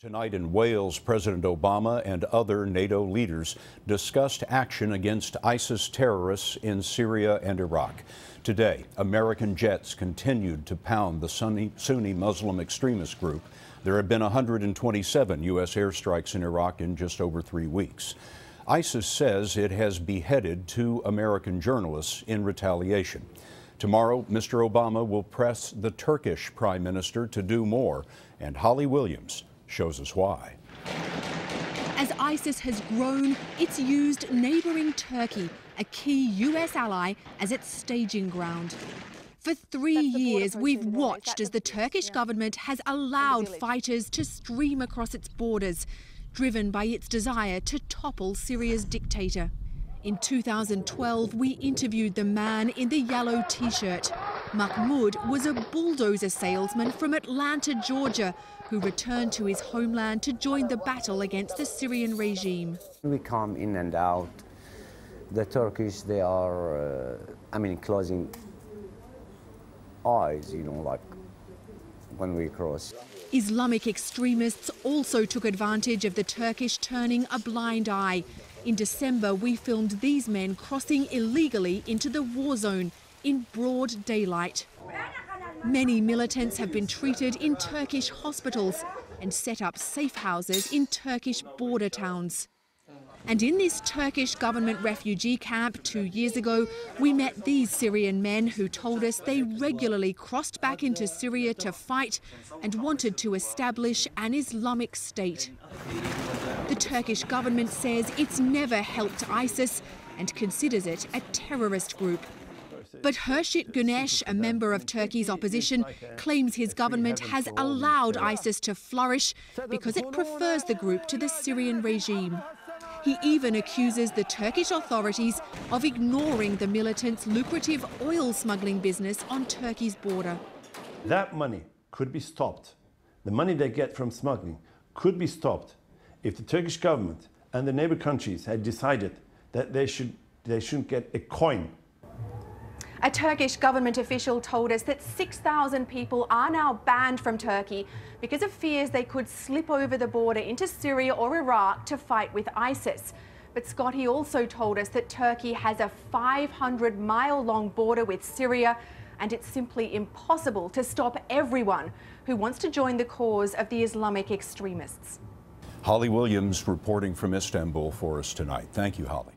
Tonight in Wales, President Obama and other NATO leaders discussed action against ISIS terrorists in Syria and Iraq. Today, American jets continued to pound the Sunni Muslim extremist group. There have been 127 U.S. airstrikes in Iraq in just over 3 weeks. ISIS says it has beheaded 2 American journalists in retaliation. Tomorrow, Mr. Obama will press the Turkish Prime Minister to do more, and Holly Williams shows us why. As ISIS has grown, it's used neighbouring Turkey, a key US ally, as its staging ground. For 3 years, we've watched as the Turkish government has allowed fighters to stream across its borders, driven by its desire to topple Syria's dictator. In 2012, we interviewed the man in the yellow T-shirt. Mahmoud was a bulldozer salesman from Atlanta, Georgia, who returned to his homeland to join the battle against the Syrian regime. We come in and out. The Turkish, they are, closing eyes, like when we cross. Islamic extremists also took advantage of the Turkish turning a blind eye. In December, we filmed these men crossing illegally into the war zone in broad daylight. Many militants have been treated in Turkish hospitals and set up safe houses in Turkish border towns. And in this Turkish government refugee camp 2 years ago, we met these Syrian men who told us they regularly crossed back into Syria to fight and wanted to establish an Islamic state. The Turkish government says it's never helped ISIS and considers it a terrorist group. But Hurshit Güneş, a member of Turkey's opposition, claims his government has allowed ISIS to flourish because it prefers the group to the Syrian regime. He even accuses the Turkish authorities of ignoring the militants' lucrative oil smuggling business on Turkey's border. That money could be stopped. The money they get from smuggling could be stopped if the Turkish government and the neighbor countries had decided that they shouldn't get a coin. A Turkish government official told us that 6,000 people are now banned from Turkey because of fears they could slip over the border into Syria or Iraq to fight with ISIS. But Scott, he also told us that Turkey has a 500-mile-long border with Syria, and it's simply impossible to stop everyone who wants to join the cause of the Islamic extremists. Holly Williams reporting from Istanbul for us tonight. Thank you, Holly.